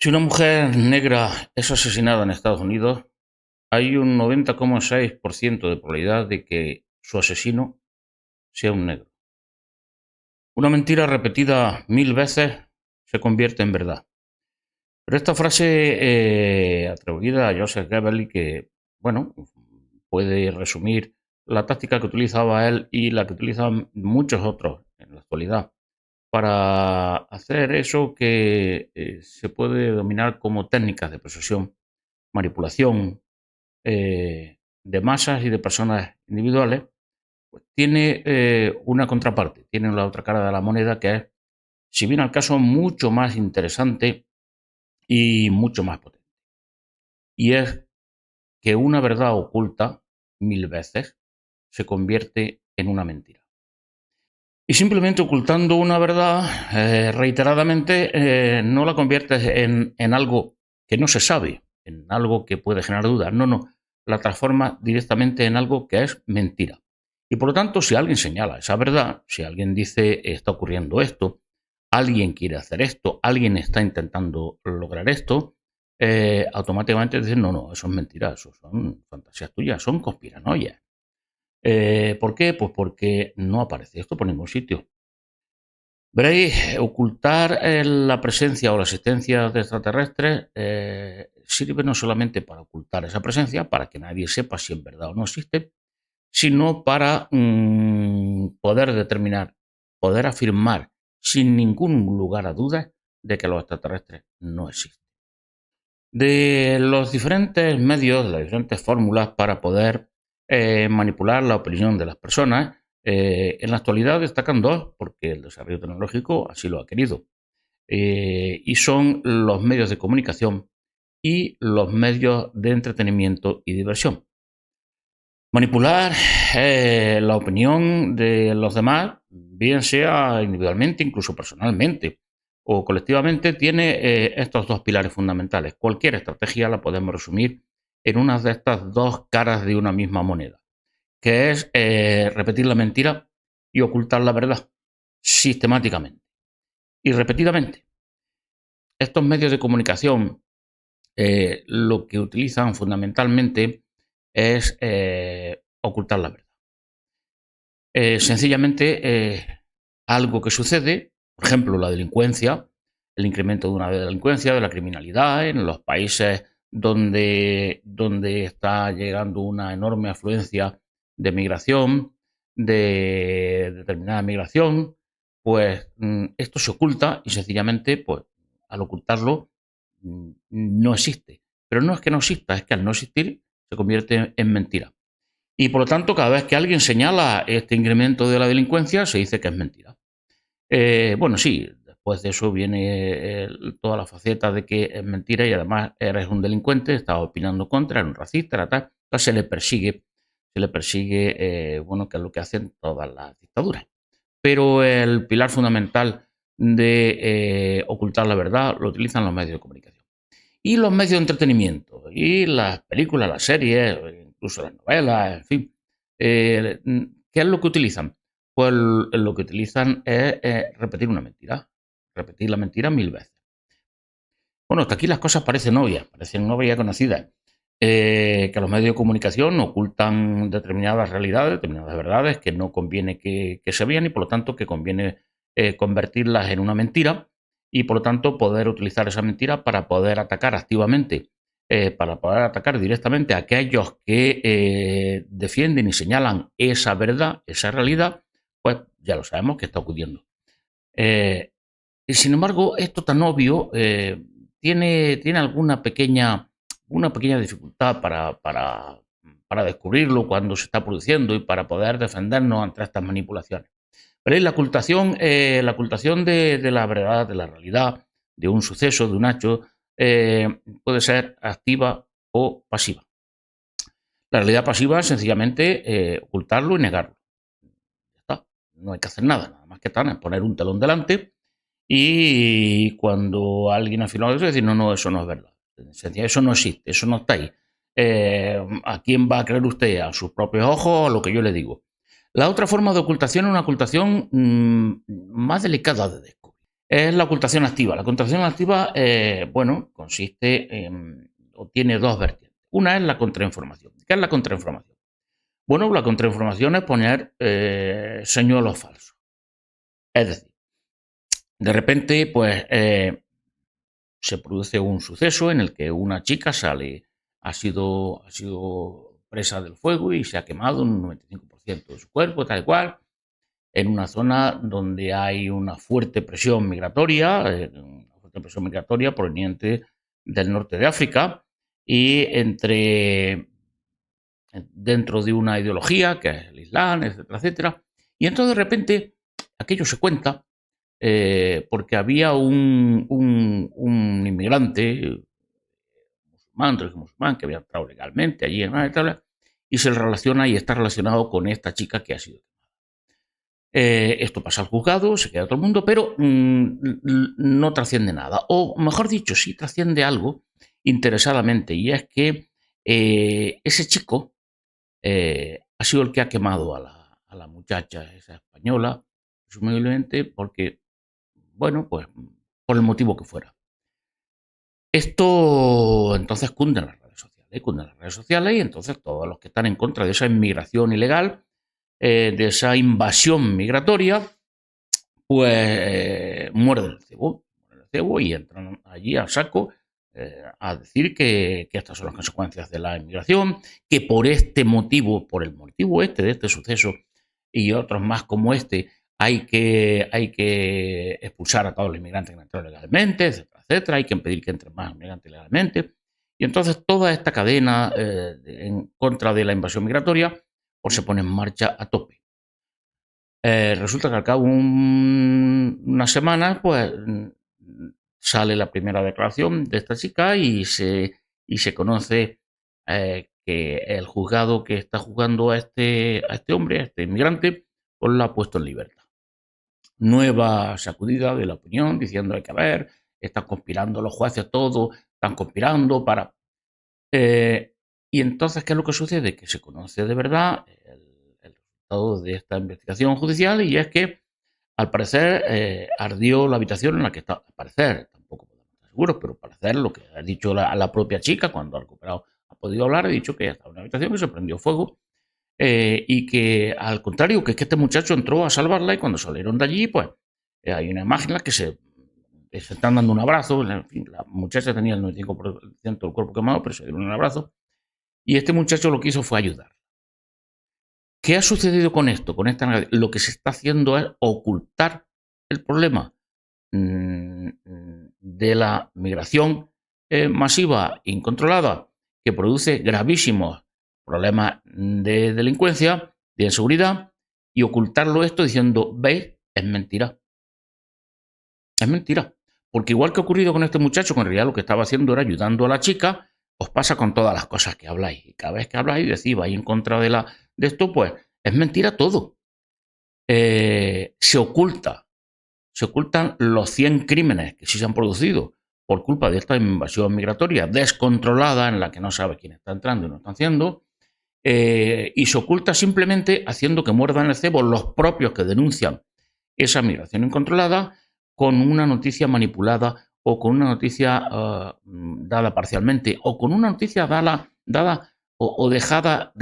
Si una mujer negra es asesinada en Estados Unidos, hay un 90,6% de probabilidad de que su asesino sea un negro. Una mentira repetida 1000 veces se convierte en verdad. Pero esta frase atribuida a Joseph Goebbels, que, bueno, puede resumir la táctica que utilizaba él y la que utilizan muchos otros en la actualidad para hacer eso que se puede dominar como técnicas de persuasión, manipulación, de masas y de personas individuales, pues tiene una contraparte, tiene la otra cara de la moneda que es, si bien al caso, mucho más interesante y mucho más potente. Y es que una verdad oculta 1000 veces se convierte en una mentira. Y simplemente ocultando una verdad reiteradamente no la conviertes en algo que no se sabe, en algo que puede generar dudas. No, no, la transforma directamente en algo que es mentira. Y por lo tanto, si alguien señala esa verdad, si alguien dice está ocurriendo esto, alguien quiere hacer esto, alguien está intentando lograr esto, automáticamente dicen no, no, eso es mentira, eso son fantasías tuyas, son conspiranoias. ¿Por qué? Pues porque no aparece esto por ningún sitio. Veréis, ocultar la presencia o la existencia de extraterrestres sirve no solamente para ocultar esa presencia, para que nadie sepa si en verdad o no existe, sino para poder determinar, poder afirmar sin ningún lugar a dudas de que los extraterrestres no existen. De los diferentes medios, de las diferentes fórmulas para poder manipular la opinión de las personas, en la actualidad destacan dos, porque el desarrollo tecnológico así lo ha querido, y son los medios de comunicación y los medios de entretenimiento y diversión. Manipular la opinión de los demás, bien sea individualmente, incluso personalmente o colectivamente, tiene estos dos pilares fundamentales. Cualquier estrategia la podemos resumir en una de estas dos caras de una misma moneda, que es repetir la mentira y ocultar la verdad sistemáticamente y repetidamente. Estos medios de comunicación lo que utilizan fundamentalmente es ocultar la verdad. Sencillamente, algo que sucede, por ejemplo, la delincuencia, el incremento de una delincuencia, de la criminalidad en los países donde está llegando una enorme afluencia de migración, de determinada migración, pues esto se oculta y sencillamente, pues al ocultarlo, no existe. Pero no es que no exista, es que al no existir se convierte en mentira. Y por lo tanto, cada vez que alguien señala este incremento de la delincuencia, se dice que es mentira. Bueno, sí, después de eso viene toda la faceta de que es mentira y además eres un delincuente, estás opinando contra, eres un racista, era tal. Entonces se le persigue, bueno, que es lo que hacen todas las dictaduras. Pero el pilar fundamental de ocultar la verdad lo utilizan los medios de comunicación. Y los medios de entretenimiento, y las películas, las series, incluso las novelas, en fin. ¿Qué es lo que utilizan? Pues lo que utilizan es repetir la mentira 1000 veces. Bueno, hasta aquí las cosas parecen obvias y conocidas. Que los medios de comunicación ocultan determinadas realidades, determinadas verdades que no conviene que se vean y por lo tanto que conviene convertirlas en una mentira y por lo tanto poder utilizar esa mentira para poder atacar activamente, para poder atacar directamente a aquellos que defienden y señalan esa verdad, esa realidad, pues ya lo sabemos que está ocurriendo. Eh, y sin embargo, esto tan obvio tiene una pequeña dificultad para descubrirlo cuando se está produciendo y para poder defendernos ante estas manipulaciones. Pero la ocultación de la verdad, de la realidad, de un suceso, de un hecho, puede ser activa o pasiva. La realidad pasiva es sencillamente ocultarlo y negarlo. Ya está. No hay que hacer nada más que poner un telón delante y cuando alguien afirma eso, decir, no, no, eso no es verdad. Eso no existe, eso no está ahí. ¿A quién va a creer usted? ¿A sus propios ojos o a lo que yo le digo? La otra forma de ocultación es una ocultación más delicada de descubrir. Es la ocultación activa. La ocultación activa, bueno, consiste o tiene dos vertientes. Una es la contrainformación. ¿Qué es la contrainformación? Bueno, la contrainformación es poner señuelos falsos. Es decir, de repente, pues se produce un suceso en el que una chica ha sido presa del fuego y se ha quemado un 95% de su cuerpo, tal cual, en una zona donde hay una fuerte presión migratoria, proveniente del norte de África y dentro de una ideología que es el Islam, etcétera, etcétera. Y entonces de repente aquello se cuenta porque había un inmigrante musulmán que había entrado legalmente allí en Italia y se relaciona y está relacionado con esta chica que ha sido. Esto pasa al juzgado, se queda todo el mundo, pero no trasciende nada. O mejor dicho, sí trasciende algo interesadamente, y es que ese chico ha sido el que ha quemado a la muchacha, esa española, presumiblemente porque, bueno, pues por el motivo que fuera. Esto entonces cunde en las redes sociales y entonces todos los que están en contra de esa inmigración ilegal, de esa invasión migratoria, pues muerden el cebo y entran allí a saco a decir que estas son las consecuencias de la inmigración, que por este motivo, por el motivo de este suceso y otros más como este, hay que expulsar a todos los inmigrantes que han entrado legalmente, etcétera, etcétera, hay que impedir que entren más inmigrantes legalmente. Y entonces toda esta cadena en contra de la invasión migratoria pues se pone en marcha a tope. Resulta que al cabo de unas semanas, pues sale la primera declaración de esta chica y se conoce que el juzgado que está juzgando a este hombre, a este inmigrante, pues lo ha puesto en libertad. Nueva sacudida de la opinión diciendo hay que ver, están conspirando los jueces, todo, están conspirando para... y entonces, ¿qué es lo que sucede? Que se conoce de verdad el resultado de esta investigación judicial y es que al parecer ardió la habitación en la que estaba. Al parecer, tampoco podemos estar seguros, pero al parecer lo que ha dicho la propia chica cuando ha recuperado, ha podido hablar, ha dicho que estaba en una habitación que se prendió fuego y que al contrario, que es que este muchacho entró a salvarla y cuando salieron de allí, pues hay una imagen en la que se están dando un abrazo. En fin, la muchacha tenía el 95% del cuerpo quemado, pero se dieron un abrazo. Y este muchacho lo que hizo fue ayudar. ¿Qué ha sucedido con esto? Lo que se está haciendo es ocultar el problema de la migración masiva incontrolada que produce gravísimos problemas de delincuencia, de inseguridad, y ocultarlo esto diciendo, veis, es mentira. Es mentira. Porque igual que ha ocurrido con este muchacho, que en realidad lo que estaba haciendo era ayudando a la chica, os pasa con todas las cosas que habláis. Y cada vez que habláis y decís, vais en contra de esto, pues es mentira todo. Se ocultan los 100 crímenes que sí se han producido por culpa de esta invasión migratoria descontrolada en la que no sabe quién está entrando y no está haciendo, y se oculta simplemente haciendo que muerdan el cebo los propios que denuncian esa migración incontrolada con una noticia manipulada o con una noticia dada parcialmente o con una noticia dada o dejada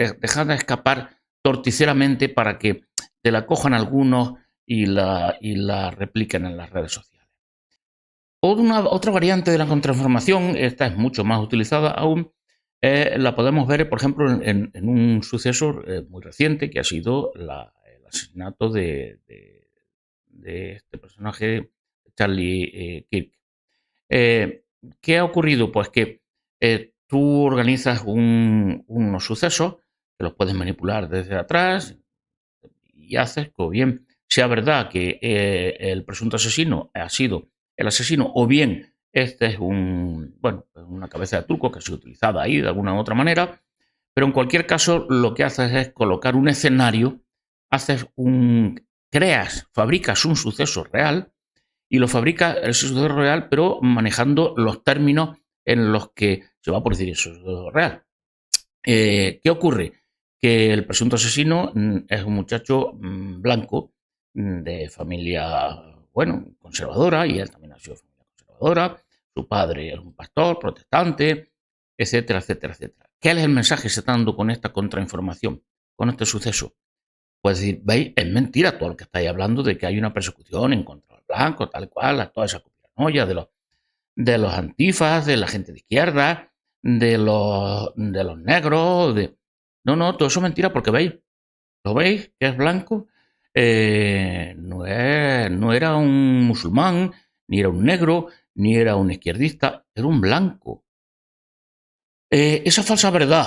escapar torticeramente para que te la cojan algunos y la repliquen en las redes sociales. Otra variante de la contrainformación, esta es mucho más utilizada aún, la podemos ver, por ejemplo, en un suceso muy reciente que ha sido el asesinato de este personaje, Charlie Kirk. ¿Qué ha ocurrido? Pues que tú organizas unos sucesos que los puedes manipular desde atrás y haces que o bien sea verdad que el presunto asesino ha sido el asesino o bien este es una cabeza de truco que ha sido utilizada ahí de alguna u otra manera, pero en cualquier caso lo que haces es colocar un escenario, fabricas un suceso real y lo fabrica el suceso real, pero manejando los términos en los que se va a producir el suceso real. ¿Qué ocurre? Que el presunto asesino es un muchacho blanco de familia bueno, conservadora, y él también ha sido de familia conservadora, su padre era un pastor protestante, etcétera, etcétera, etcétera. ¿Qué es el mensaje que se está dando con esta contrainformación, con este suceso? Pues decir, veis, es mentira todo lo que estáis hablando de que hay una persecución en contra del blanco, tal cual, toda esa conspiranoia de los antifas, de la gente de izquierda, de los negros, No, todo eso es mentira porque veis, lo veis, que es blanco, no era un musulmán, ni era un negro, ni era un izquierdista, era un blanco. Esa falsa verdad,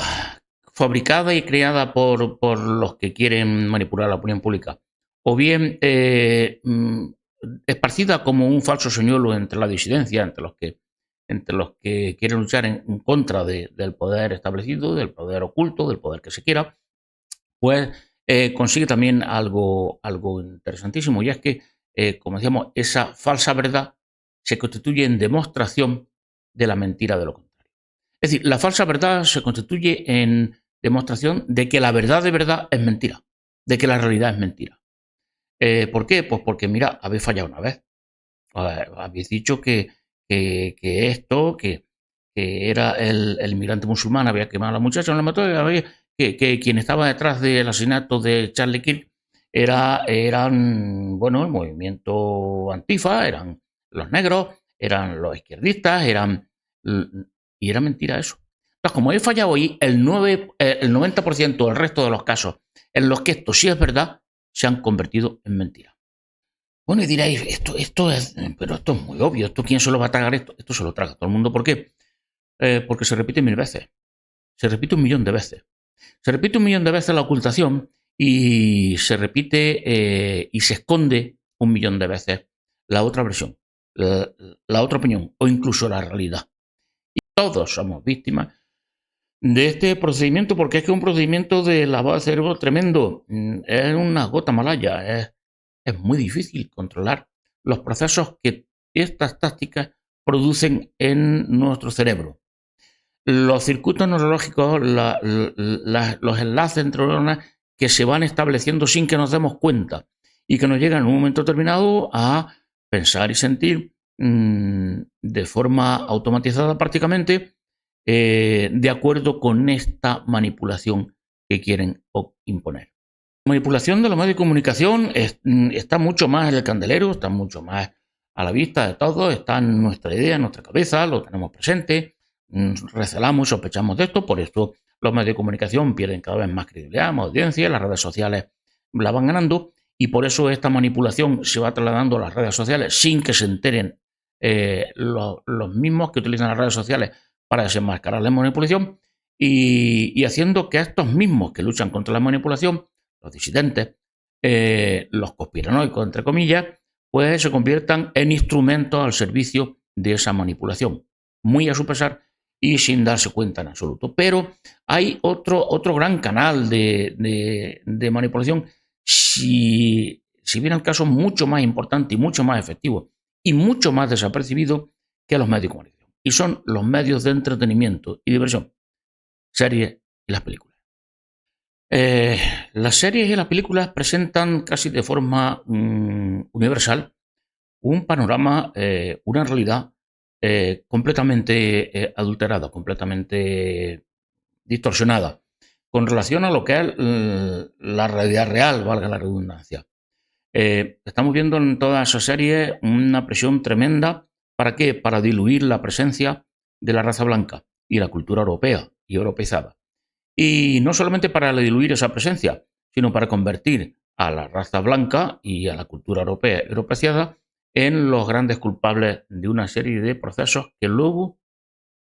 fabricada y creada por los que quieren manipular la opinión pública, o bien esparcida como un falso señuelo entre la disidencia, entre los que quieren luchar en contra del poder establecido, del poder oculto, del poder que se quiera, pues consigue también algo interesantísimo, y es que, como decíamos, esa falsa verdad se constituye en demostración de la mentira de lo contrario. Es decir, la falsa verdad se constituye en demostración de que la verdad de verdad es mentira, de que la realidad es mentira. ¿Por qué? Pues porque, mira, habéis fallado una vez. Habéis dicho que era el inmigrante musulmán, había quemado a la muchacha, no la mató, que quien estaba detrás del asesinato de Charlie Kirk eran, bueno, el movimiento antifa, eran los negros, eran los izquierdistas, y era mentira eso. Entonces, como he fallado ahí, el 90% del resto de los casos en los que esto sí es verdad, se han convertido en mentira. Bueno, y diréis, pero esto es muy obvio, ¿esto quién se lo va a tragar esto? Esto se lo traga todo el mundo. ¿Por qué? Porque se repite 1000 veces. Se repite 1.000.000 de veces. Se repite 1.000.000 de veces la ocultación y se repite y se esconde 1.000.000 de veces la otra versión, la otra opinión o incluso la realidad. Y todos somos víctimas de este procedimiento, porque es que es un procedimiento de lavado de cerebro tremendo. Es una gota malaya. Es muy difícil controlar los procesos que estas tácticas producen en nuestro cerebro. Los circuitos neurológicos, los enlaces entre neuronas que se van estableciendo sin que nos demos cuenta y que nos llegan en un momento determinado a pensar y sentir de forma automatizada prácticamente, de acuerdo con esta manipulación que quieren imponer. La manipulación de los medios de comunicación está mucho más en el candelero, está mucho más a la vista de todos, está en nuestra idea, en nuestra cabeza, lo tenemos presente, recelamos, sospechamos de esto, por eso los medios de comunicación pierden cada vez más credibilidad, más audiencia, las redes sociales la van ganando, y por eso esta manipulación se va trasladando a las redes sociales sin que se enteren los mismos que utilizan las redes sociales para desenmascarar la manipulación, y haciendo que estos mismos que luchan contra la manipulación, los disidentes, los conspiranoicos, entre comillas, pues se conviertan en instrumentos al servicio de esa manipulación, muy a su pesar y sin darse cuenta en absoluto. Pero hay otro gran canal de manipulación, si viene el caso, mucho más importante y mucho más efectivo y mucho más desapercibido que los medios de comunicación. Y son los medios de entretenimiento y diversión, series y las películas. Las series y las películas presentan casi de forma universal un panorama, una realidad completamente adulterada, completamente distorsionada, con relación a lo que es la realidad real, valga la redundancia. Estamos viendo en todas esas series una presión tremenda. ¿Para qué? Para diluir la presencia de la raza blanca y la cultura europea y europeizada. Y no solamente para diluir esa presencia, sino para convertir a la raza blanca y a la cultura europea europeizada en los grandes culpables de una serie de procesos que luego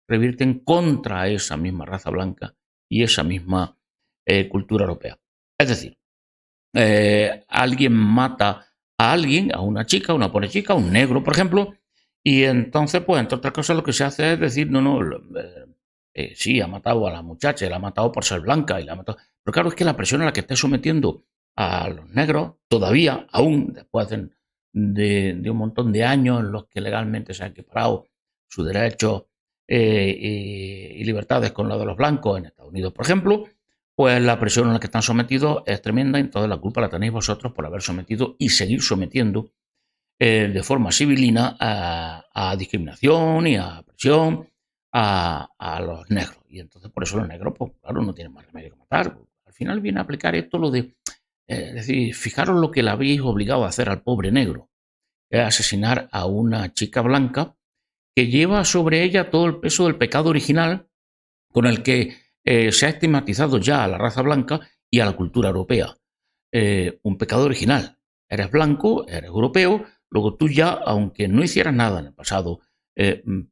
revierten contra esa misma raza blanca y esa misma cultura europea. Es decir, alguien mata a alguien, a una chica, a una pobre chica, a un negro, por ejemplo, y entonces, pues, entre otras cosas, lo que se hace es decir, sí, ha matado a la muchacha, la ha matado por ser blanca y la ha matado. Pero claro, es que la presión a la que está sometiendo a los negros, todavía, aún después de un montón de años en los que legalmente se han equiparado sus derechos y libertades con los de los blancos en Estados Unidos, por ejemplo, pues la presión a la que están sometidos es tremenda, y entonces la culpa la tenéis vosotros por haber sometido y seguir sometiendo de forma sibilina a discriminación y a presión a los negros. Y entonces por eso los negros, pues claro, no tienen más remedio que matar. Al final viene a aplicar esto lo de, es decir, fijaros lo que le habéis obligado a hacer al pobre negro, es asesinar a una chica blanca que lleva sobre ella todo el peso del pecado original con el que se ha estigmatizado ya a la raza blanca y a la cultura europea. Un pecado original. Eres blanco, eres europeo, luego tú ya, aunque no hicieras nada en el pasado,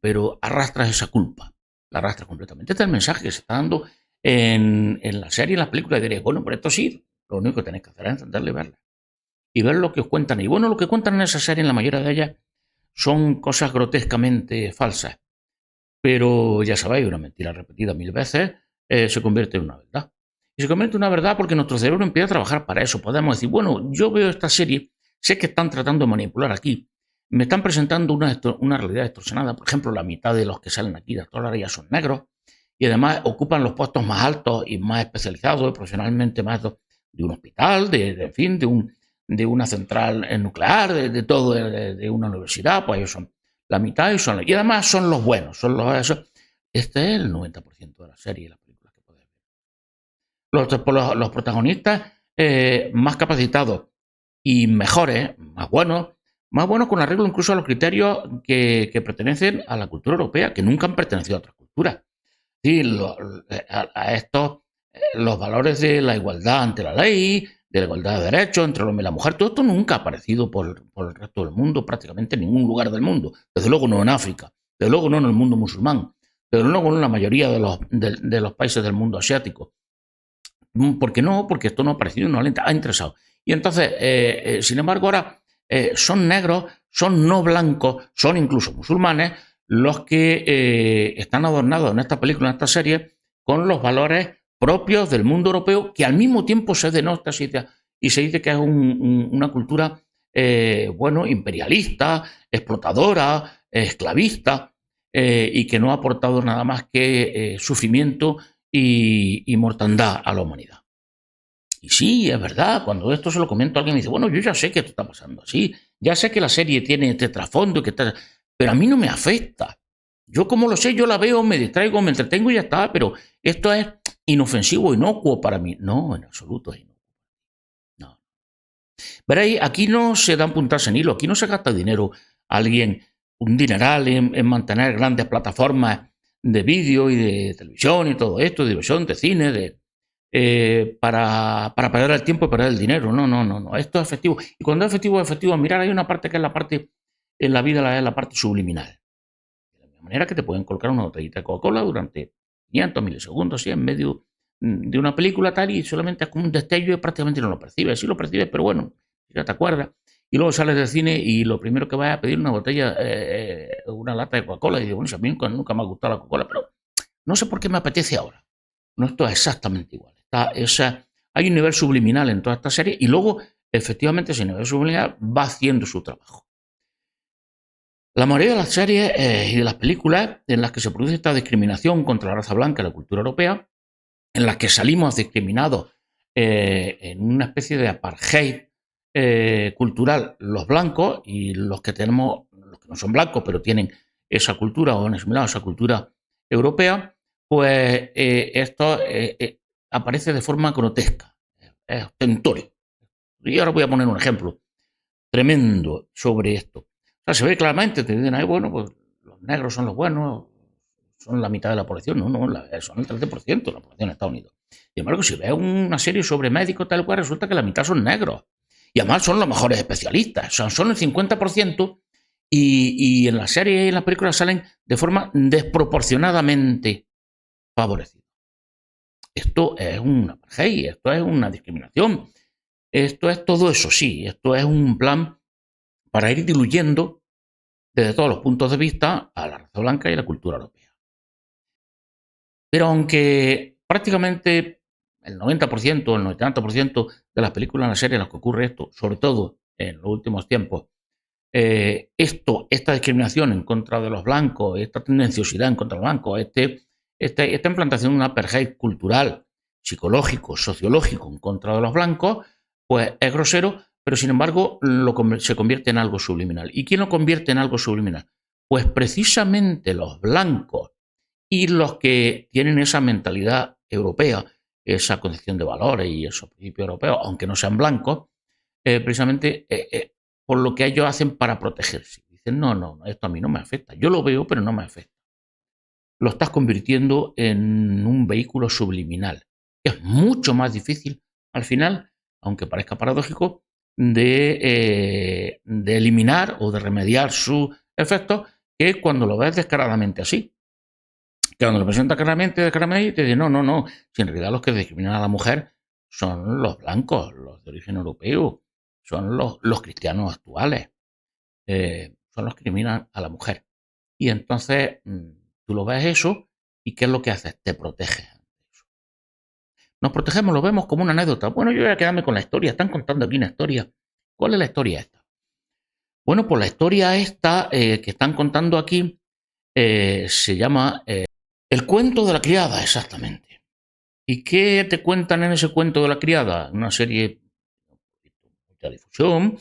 pero arrastras esa culpa, la arrastras completamente. Este es el mensaje que se está dando en la serie, en las películas, y diréis, bueno, pero esto sí, lo único que tenéis que hacer es entenderlo y verlo. Y ver lo que os cuentan. Y bueno, lo que cuentan en esa serie, en la mayoría de ellas, son cosas grotescamente falsas. Pero ya sabéis, una mentira repetida 1000 veces se convierte en una verdad. Y se convierte en una verdad porque nuestro cerebro empieza a trabajar para eso. Podemos decir, bueno, yo veo esta serie, sé que están tratando de manipular aquí, me están presentando una realidad distorsionada. Por ejemplo, la mitad de los que salen aquí de actores ya son negros y además ocupan los puestos más altos y más especializados, profesionalmente más de un hospital, en fin, de una central nuclear, de todo, de una universidad, pues ellos son la mitad y además son los buenos, son los. Este es el 90% de la serie y las películas que podéis ver. Los protagonistas más capacitados y mejores, más buenos con arreglo incluso a los criterios que pertenecen a la cultura europea, que nunca han pertenecido a otras culturas. Sí, a estos, los valores de la igualdad ante la ley, de la igualdad de derechos entre el hombre y la mujer, todo esto nunca ha aparecido por el resto del mundo, prácticamente en ningún lugar del mundo. Desde luego no en África, desde luego no en el mundo musulmán, desde luego no en la mayoría de los países del mundo asiático. ¿Por qué no? Porque esto no ha aparecido y no le ha interesado. Y entonces, sin embargo, ahora son negros, son no blancos, son incluso musulmanes los que están adornados en esta película, en esta serie, con los valores propios del mundo europeo, que al mismo tiempo se denota y se dice que es una cultura, bueno, imperialista, explotadora, esclavista, y que no ha aportado nada más que sufrimiento y mortandad a la humanidad. Y sí, es verdad, cuando esto se lo comento a alguien me dice, bueno, yo ya sé que esto está pasando así, ya sé que la serie tiene este trasfondo, pero a mí no me afecta. Yo como lo sé, yo la veo, me distraigo, me entretengo y ya está, pero esto es inofensivo, inocuo para mí. No, en absoluto es inocuo. No. Veréis, aquí no se dan puntas en hilo, aquí no se gasta dinero a alguien, un dineral en mantener grandes plataformas de vídeo y de televisión y todo esto, de diversión, de cine, para perder el tiempo y perder el dinero. No. Esto es efectivo. Y cuando es efectivo, mirar, hay una parte que es la parte, en la vida es la parte subliminal. De la misma manera que te pueden colocar una botellita de Coca-Cola durante 500 milisegundos, ¿sí? En medio de una película tal, y solamente es como un destello y prácticamente no lo percibes. Sí lo percibes, pero bueno, ya te acuerdas. Y luego sales del cine y lo primero que vas a pedir una botella, una lata de Coca-Cola. Y digo, bueno, a mí nunca me ha gustado la Coca-Cola, pero no sé por qué me apetece ahora. No, esto es exactamente igual. Hay un nivel subliminal en toda esta serie y luego, efectivamente, ese nivel subliminal va haciendo su trabajo. La mayoría de las series y de las películas en las que se produce esta discriminación contra la raza blanca y la cultura europea, en las que salimos discriminados en una especie de apartheid cultural, los blancos y los que no son blancos, pero tienen esa cultura o han asimilado esa cultura europea, pues esto aparece de forma grotesca, es ostentorio. Y ahora voy a poner un ejemplo tremendo sobre esto. O sea, se ve claramente, te dicen, bueno, pues los negros son los buenos, son la mitad de la población. No, son el 13% de la población de Estados Unidos. Sin embargo, si ves una serie sobre médicos, tal cual, resulta que la mitad son negros. Y además son los mejores especialistas. Son el 50% y en las series y en las películas salen de forma desproporcionadamente favorecidos. Esto es un apartheid, esto es una discriminación. Esto es todo eso, sí. Esto es un plan para ir diluyendo desde todos los puntos de vista a la raza blanca y a la cultura europea. Pero aunque prácticamente el 90%, el 90% de las películas en la serie en las que ocurre esto, sobre todo en los últimos tiempos, esta discriminación en contra de los blancos, esta tendenciosidad en contra de los blancos, esta implantación de un apartheid cultural, psicológico, sociológico en contra de los blancos, pues es grosero, pero sin embargo se convierte en algo subliminal. ¿Y quién lo convierte en algo subliminal? Pues precisamente los blancos y los que tienen esa mentalidad europea, esa concepción de valores y esos principios europeos, aunque no sean blancos, precisamente por lo que ellos hacen para protegerse. Dicen, no, no, esto a mí no me afecta. Yo lo veo, pero no me afecta. Lo estás convirtiendo en un vehículo subliminal. Es mucho más difícil, al final, aunque parezca paradójico, de eliminar o de remediar sus efectos que cuando lo ves descaradamente así. Que cuando lo presenta claramente, te dice, no, no, no. Si en realidad los que discriminan a la mujer son los blancos, los de origen europeo, son los cristianos actuales, son los que discriminan a la mujer. Y entonces tú lo ves eso y ¿qué es lo que haces? Te proteges. Nos protegemos, lo vemos como una anécdota. Bueno, yo voy a quedarme con la historia. Están contando aquí una historia. ¿Cuál es la historia esta? Bueno, pues la historia esta que están contando aquí se llama El cuento de la criada, exactamente. ¿Y qué te cuentan en ese cuento de la criada? Una serie de mucha difusión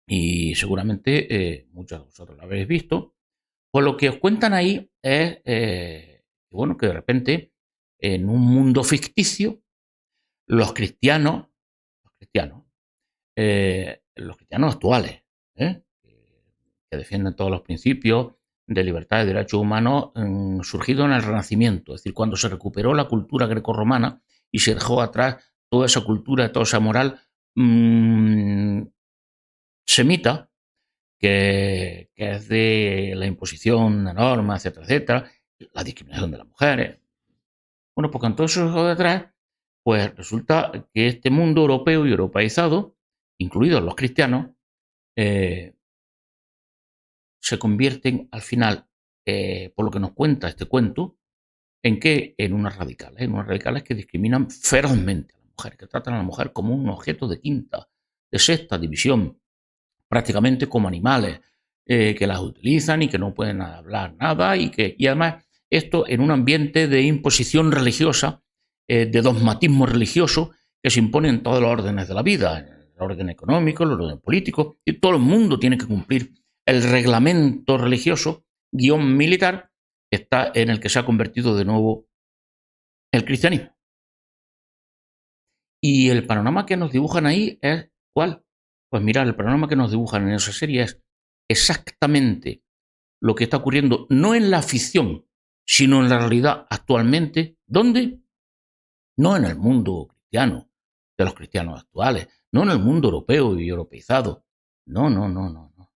y seguramente muchos de vosotros la habréis visto. Pues lo que os cuentan ahí es bueno, que de repente en un mundo ficticio los cristianos, los cristianos actuales, ¿eh? Que defienden todos los principios de libertad y derechos humanos surgido en el Renacimiento, es decir, cuando se recuperó la cultura grecorromana y se dejó atrás toda esa cultura, toda esa moral semita, que es de la imposición de normas, etcétera, etcétera, la discriminación de las mujeres. Bueno, pues con todo eso dejado detrás, pues resulta que este mundo europeo y europeizado, incluidos los cristianos, se convierten al final, por lo que nos cuenta este cuento, ¿en qué? En unas radicales que discriminan ferozmente a la mujer, que tratan a la mujer como un objeto de quinta, de sexta división, prácticamente como animales, que las utilizan y que no pueden hablar nada y además esto en un ambiente de imposición religiosa, de dogmatismo religioso que se impone en todos los órdenes de la vida, en el orden económico, el orden político, y todo el mundo tiene que cumplir el reglamento religioso, guión militar, que está en el que se ha convertido de nuevo el cristianismo. Y el panorama que nos dibujan ahí es ¿cuál? Pues mirad, el panorama que nos dibujan en esa serie es exactamente lo que está ocurriendo, no en la ficción, sino en la realidad actualmente. ¿Dónde? No en el mundo cristiano, de los cristianos actuales, no en el mundo europeo y europeizado. No, no, no, no, no.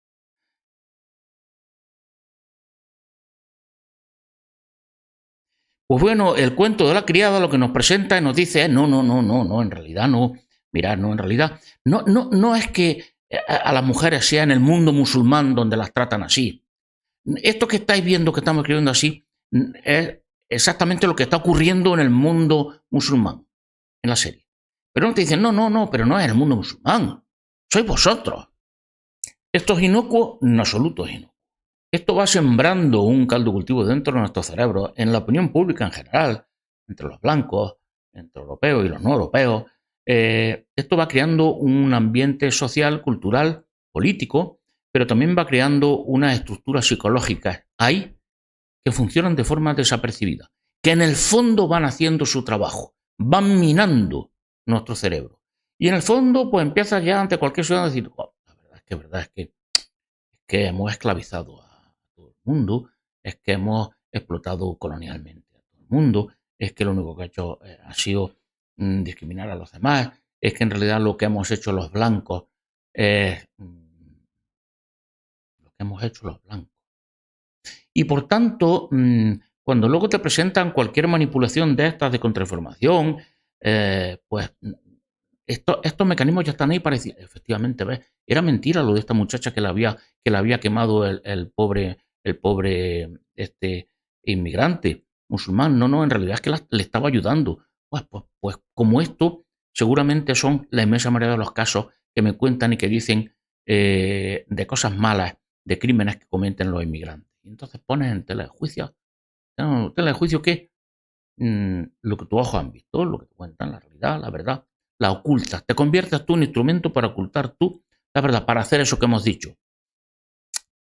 Pues bueno, el cuento de la criada lo que nos presenta y nos dice es no, no, no, no, no, en realidad no. Mirad, no, en realidad no, no, no es que a las mujeres sea en el mundo musulmán donde las tratan así. Esto que estáis viendo, que estamos escribiendo así, es exactamente lo que está ocurriendo en el mundo musulmán, en la serie. Pero no te dicen, no, no, no, pero no es en el mundo musulmán. Sois vosotros. Esto es inocuo, en absoluto es inocuo. Esto va sembrando un caldo cultivo dentro de nuestro cerebro, en la opinión pública en general, entre los blancos, entre europeos y los no europeos. Esto va creando un ambiente social, cultural, político, pero también va creando unas estructuras psicológicas ahí que funcionan de forma desapercibida, que en el fondo van haciendo su trabajo, van minando nuestro cerebro. Y en el fondo, pues empiezas ya ante cualquier ciudadano a decir, oh, la verdad es que hemos esclavizado a todo el mundo, es que hemos explotado colonialmente a todo el mundo, es que lo único que ha hecho ha sido discriminar a los demás, es que en realidad lo que hemos hecho los blancos es lo que hemos hecho los blancos. Y por tanto, cuando luego te presentan cualquier manipulación de estas de contrainformación, pues estos mecanismos ya están ahí para decir, efectivamente, ¿ves? Era mentira lo de esta muchacha que la había quemado el pobre inmigrante musulmán. No, no, en realidad es que le estaba ayudando. Pues como esto, seguramente son la inmensa mayoría de los casos que me cuentan y que dicen de cosas malas, de crímenes que cometen los inmigrantes. Y entonces pones en tela de juicio, ¿qué? Lo que tus ojos han visto, lo que te cuentan, la realidad, la verdad. la ocultas. Te conviertes tú en un instrumento para ocultar tú la verdad, para hacer eso que hemos dicho.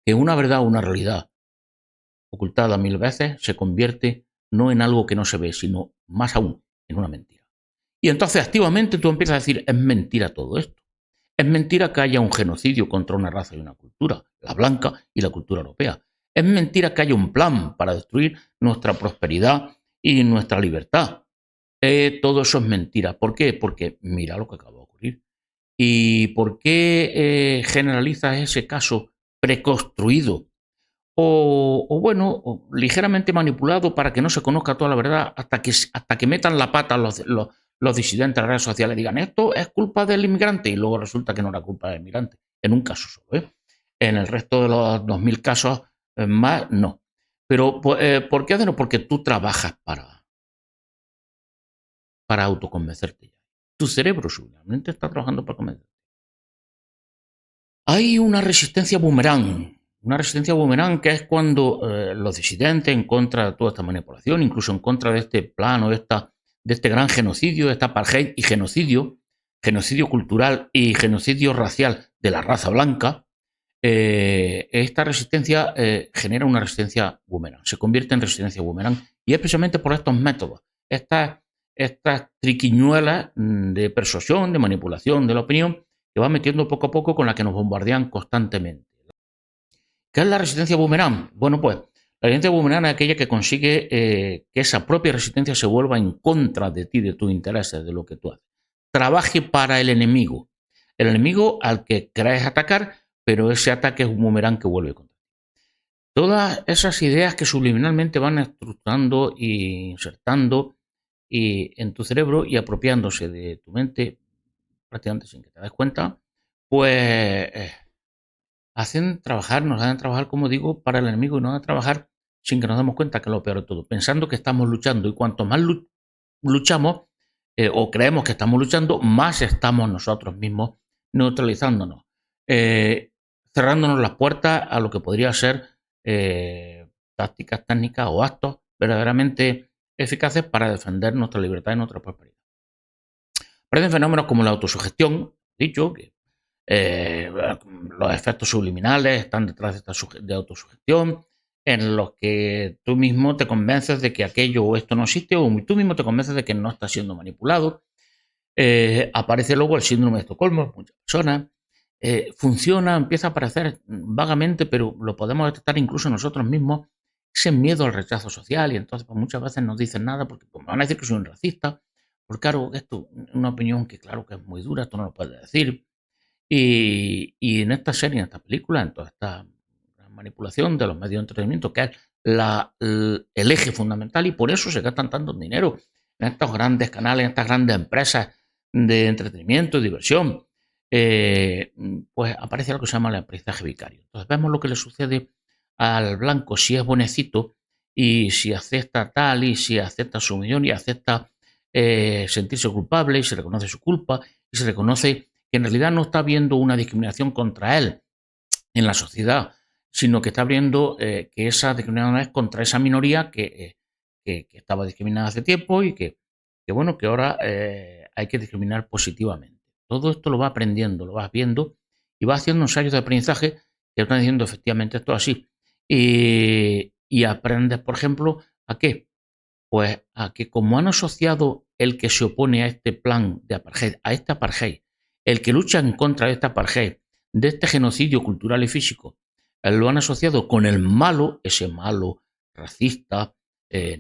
Que una verdad o una realidad ocultada 1000 veces se convierte no en algo que no se ve, sino más aún en una mentira. Y entonces activamente tú empiezas a decir, es mentira todo esto. Es mentira que haya un genocidio contra una raza y una cultura, la blanca y la cultura europea. Es mentira que haya un plan para destruir nuestra prosperidad y nuestra libertad. Todo eso es mentira. ¿Por qué? Porque mira lo que acaba de ocurrir. ¿Y por qué generalizas ese caso preconstruido o ligeramente manipulado para que no se conozca toda la verdad hasta que metan la pata los disidentes en las redes sociales y digan esto es culpa del inmigrante y luego resulta que no era culpa del inmigrante? En un caso solo, ¿eh? En el resto de los 2000 casos más, no. Pero ¿por qué hacerlo? Porque tú trabajas para autoconvencerte. Tu cerebro seguramente está trabajando para convencerte. Hay una resistencia boomerang que es cuando los disidentes en contra de toda esta manipulación, incluso en contra de este plano, de este gran genocidio, de esta apartheid y genocidio cultural y genocidio racial de la raza blanca, esta resistencia genera una resistencia boomerang, se convierte en resistencia boomerang y es precisamente por estos métodos, estas triquiñuelas de persuasión, de manipulación de la opinión, que va metiendo poco a poco con la que nos bombardean constantemente. ¿Qué es la resistencia boomerang? Bueno, pues la resistencia boomerang es aquella que consigue que esa propia resistencia se vuelva en contra de ti, de tus intereses, de lo que tú haces. Trabaje para el enemigo al que crees atacar, pero ese ataque es un boomerang que vuelve contra ti. Todas esas ideas que subliminalmente van estructurando e insertando en tu cerebro y apropiándose de tu mente prácticamente sin que te des cuenta, pues nos hacen trabajar, como digo, para el enemigo y nos hacen trabajar sin que nos demos cuenta, que es lo peor de todo, pensando que estamos luchando y cuanto más luchamos o creemos que estamos luchando, más estamos nosotros mismos neutralizándonos, cerrándonos las puertas a lo que podría ser tácticas, técnicas o actos verdaderamente eficaces para defender nuestra libertad y nuestra prosperidad. Aparecen fenómenos como la autosugestión, dicho que los efectos subliminales están detrás de esta de autosugestión, en los que tú mismo te convences de que aquello o esto no existe, o tú mismo te convences de que no está siendo manipulado. Aparece luego el síndrome de Estocolmo, muchas personas. Funciona, empieza a aparecer vagamente, pero lo podemos detectar incluso nosotros mismos, ese miedo al rechazo social, y entonces pues, muchas veces no dicen nada porque pues, me van a decir que soy un racista, porque claro, esto es una opinión que claro que es muy dura, esto no lo puedes decir. Y en esta serie, en esta película, en toda esta manipulación de los medios de entretenimiento, que es el eje fundamental, y por eso se gastan tanto dinero en estos grandes canales, en estas grandes empresas de entretenimiento y diversión, pues aparece lo que se llama el aprendizaje vicario. Entonces vemos lo que le sucede al blanco si es bonecito y si acepta tal y si acepta su humillón y acepta sentirse culpable y se reconoce su culpa y se reconoce que en realidad no está viendo una discriminación contra él en la sociedad, sino que está viendo que esa discriminación es contra esa minoría que estaba discriminada hace tiempo y bueno, que ahora hay que discriminar positivamente. Todo esto lo va aprendiendo, lo vas viendo y va haciendo ensayos de aprendizaje que están diciendo efectivamente esto así. Y aprendes, por ejemplo, ¿a qué? Pues a que como han asociado el que se opone a este plan de apartheid, a este apartheid, el que lucha en contra de este apartheid, de este genocidio cultural y físico, lo han asociado con el malo, ese malo racista,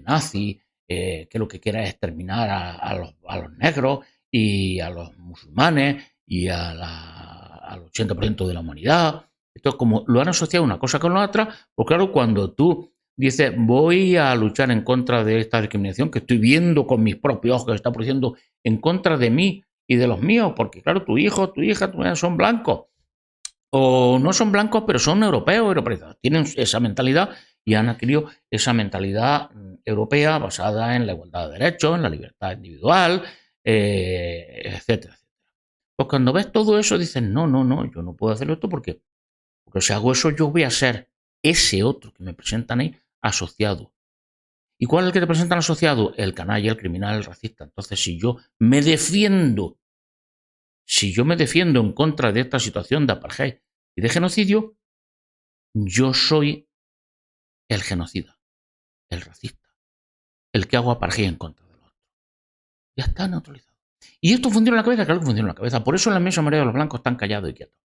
nazi, que lo que quiera es exterminar a los negros y a los musulmanes y al 80% de la humanidad. Entonces, como lo han asociado una cosa con la otra, pues claro, cuando tú dices, voy a luchar en contra de esta discriminación que estoy viendo con mis propios ojos que se está produciendo en contra de mí y de los míos, porque claro, tu hijo, tu hija son blancos, o no son blancos, pero son europeos, europeos, tienen esa mentalidad y han adquirido esa mentalidad europea basada en la igualdad de derechos, en la libertad individual, etcétera, etcétera. Pues cuando ves todo eso dices, no, yo no puedo hacer esto porque si hago eso yo voy a ser ese otro que me presentan ahí asociado. ¿Y cuál es el que te presentan asociado? El canalla, el criminal, el racista. Entonces, si yo me defiendo si yo me defiendo en contra de esta situación de apartheid y de genocidio, yo soy el genocida, el racista, el que hago apartheid en contra de los otros. Ya está neutralizado. ¿Y esto funciona en la cabeza? Claro que funciona en la cabeza. Por eso la inmensa mayoría de los blancos están callados y quietos.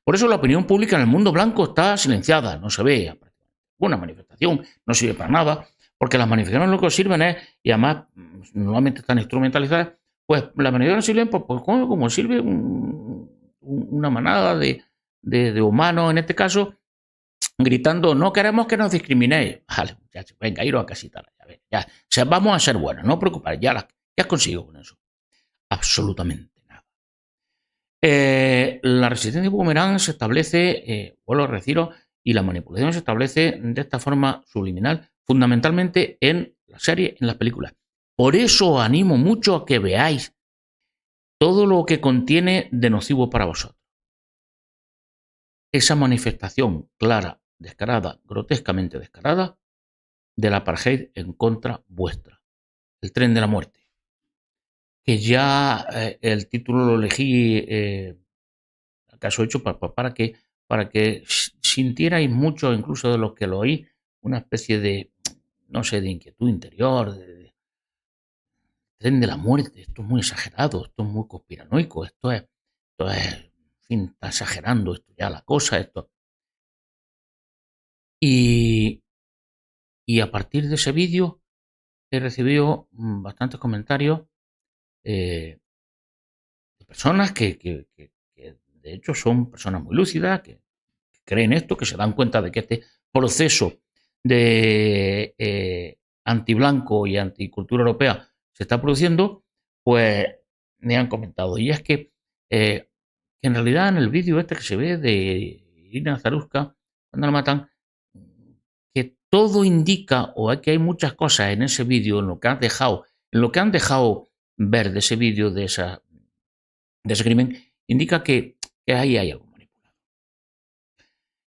Por eso la opinión pública en el mundo blanco está silenciada, no se ve. Una manifestación no sirve para nada, porque las manifestaciones lo que sirven es, y además normalmente están instrumentalizadas, pues las manifestaciones sirven pues como sirve una manada de humanos, en este caso, gritando, no queremos que nos discriminéis. Vale, muchachos, venga, iros a casita. Ya, vamos a ser buenos, no os preocupéis, ya has conseguido con eso. Absolutamente nada. La resistencia boomerang se establece, vuelvo a decirlo, y la manipulación se establece de esta forma subliminal, fundamentalmente en la serie, en las películas. Por eso os animo mucho a que veáis todo lo que contiene de nocivo para vosotros. Esa manifestación clara, descarada, grotescamente descarada, del apartheid en contra vuestra. El tren de la muerte. Que ya el título lo elegí acaso hecho para que sintierais mucho, incluso de los que lo oí, una especie de, no sé, de inquietud interior, de tren de la muerte. Esto es muy exagerado, esto es muy conspiranoico, esto es, en fin, está exagerando esto ya la cosa, esto. Y a partir de ese vídeo he recibido bastantes comentarios de personas que de hecho son personas muy lúcidas, que creen esto, que se dan cuenta de que este proceso de antiblanco y anticultura europea se está produciendo, pues me han comentado. Y es que en realidad en el vídeo este que se ve de Irina Zaruska, cuando la matan, que todo indica, o que hay muchas cosas en ese vídeo, en lo que han dejado ver de ese vídeo, de ese crimen, indica que ahí hay algo manipulado.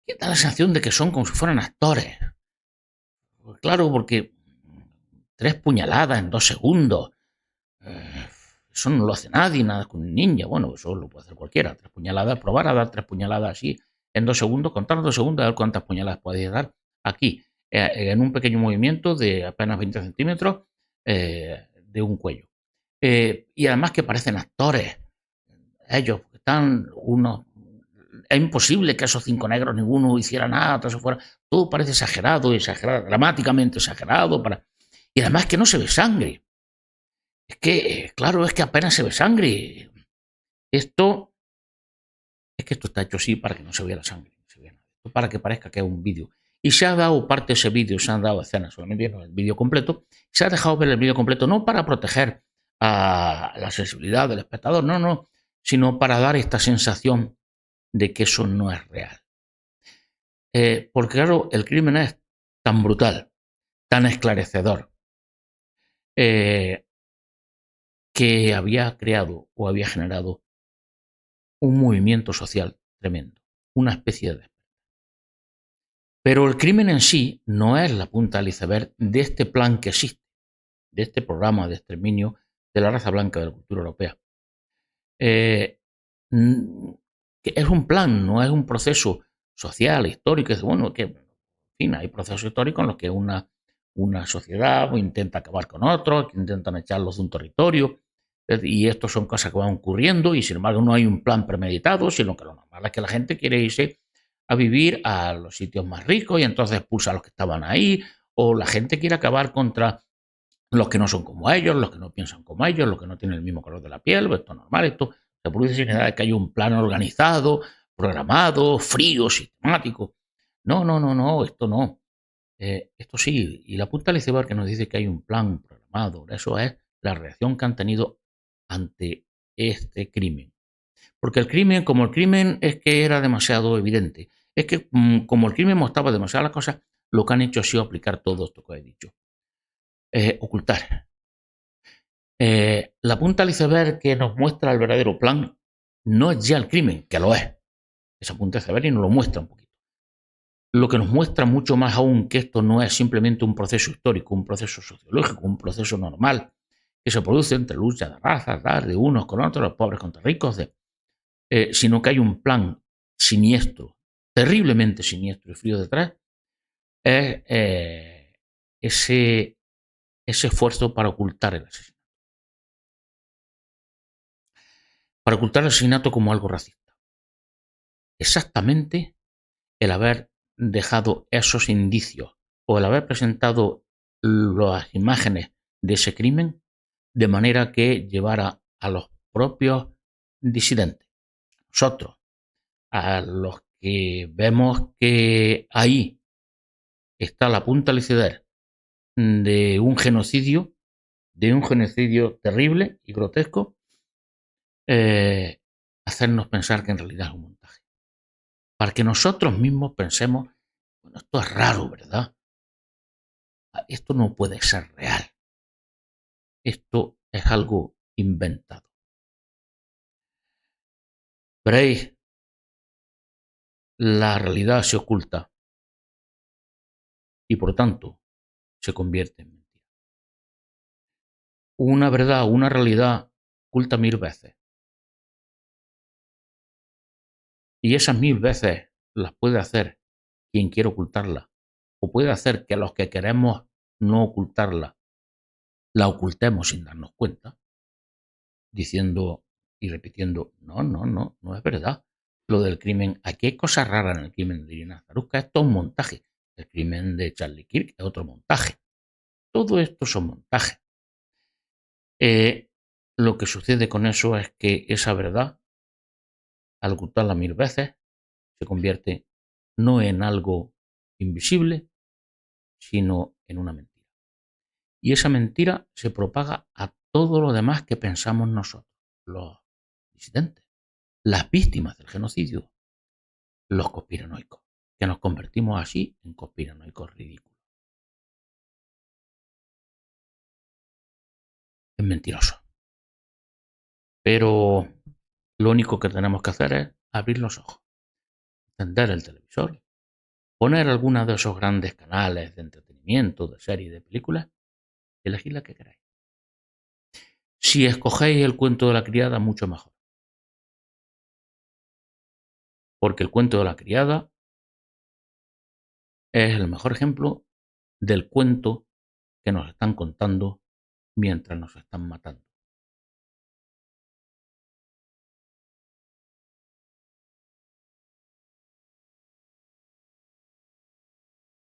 Y da la sensación de que son como si fueran actores. Pues claro, porque 3 puñaladas en 2 segundos. Eso no lo hace nadie, nada con un ninja. Bueno, eso lo puede hacer cualquiera. 3 puñaladas, probar a dar 3 puñaladas así en 2 segundos, contar 2 segundos, a ver cuántas puñaladas podéis dar aquí, en un pequeño movimiento de apenas 20 centímetros de un cuello. Y además que parecen actores. Ellos están unos. Es imposible que esos 5 negros ninguno hiciera nada, todo parece exagerado, dramáticamente exagerado. Y además que no se ve sangre. Es que, claro, es que apenas se ve sangre. Esto está hecho así para que no se vea la sangre, no se vea nada. Esto para que parezca que es un vídeo. Y se ha dado parte de ese vídeo, se han dado escenas, solamente no el vídeo completo. Se ha dejado ver el vídeo completo no para proteger a la sensibilidad del espectador, no, sino para dar esta sensación de que eso no es real. Porque claro, el crimen es tan brutal, tan esclarecedor, que había creado o había generado un movimiento social tremendo, una especie de. Pero el crimen en sí no es la punta del iceberg de este plan que existe, de este programa de exterminio de la raza blanca de la cultura europea. Es un plan, no es un proceso social, histórico. Bueno, que en fin, hay procesos históricos en los que una sociedad intenta acabar con otros, que intentan echarlos de un territorio, y esto son cosas que van ocurriendo, y sin embargo no hay un plan premeditado, sino que lo normal es que la gente quiere irse a vivir a los sitios más ricos y entonces expulsa a los que estaban ahí, o la gente quiere acabar contra los que no son como ellos, los que no piensan como ellos, los que no tienen el mismo color de la piel. Pues esto es normal, esto se produce sin necesidad de que haya un plan organizado, programado, frío, sistemático. No, esto no. Esto sí, y la punta del iceberg que nos dice que hay un plan programado, eso es la reacción que han tenido ante este crimen. Porque el crimen, como el crimen es que era demasiado evidente, es que como el crimen mostraba demasiadas las cosas, lo que han hecho ha sido aplicar todo esto que he dicho. Ocultar. La punta del iceberg que nos muestra el verdadero plan no es ya el crimen, que lo es. Esa punta del iceberg y nos lo muestra un poquito. Lo que nos muestra mucho más aún que esto no es simplemente un proceso histórico, un proceso sociológico, un proceso normal que se produce entre luchas de razas, de unos con otros, los pobres contra ricos, sino que hay un plan siniestro, terriblemente siniestro y frío detrás, es ese esfuerzo para ocultar el asesinato. Para ocultar el asesinato como algo racista. Exactamente el haber dejado esos indicios o el haber presentado las imágenes de ese crimen de manera que llevara a los propios disidentes, nosotros, a los que vemos que ahí está la punta del iceberg de un genocidio terrible y grotesco, eh, hacernos pensar que en realidad es un montaje. Para que nosotros mismos pensemos, bueno, esto es raro, ¿verdad? Esto no puede ser real. Esto es algo inventado. Veréis, la realidad se oculta y por tanto se convierte en mentira. Una verdad, una realidad oculta 1000 veces. Y esas 1000 veces las puede hacer quien quiere ocultarla. O puede hacer que los que queremos no ocultarla, la ocultemos sin darnos cuenta, diciendo y repitiendo, no, no, no, no es verdad. Lo del crimen, aquí hay cosas raras en el crimen de Irina Zarusca, esto es un montaje. El crimen de Charlie Kirk es otro montaje. Todo esto son montajes. Lo que sucede con eso es que esa verdad, al ocultarla 1000 veces, se convierte no en algo invisible, sino en una mentira. Y esa mentira se propaga a todo lo demás que pensamos nosotros, los disidentes, las víctimas del genocidio, los conspiranoicos, que nos convertimos así en conspiranoicos ridículos, en mentirosos. Pero lo único que tenemos que hacer es abrir los ojos, encender el televisor, poner alguno de esos grandes canales de entretenimiento, de series, de películas, y elegir la que queráis. Si escogéis el cuento de la criada, mucho mejor. Porque el cuento de la criada es el mejor ejemplo del cuento que nos están contando mientras nos están matando.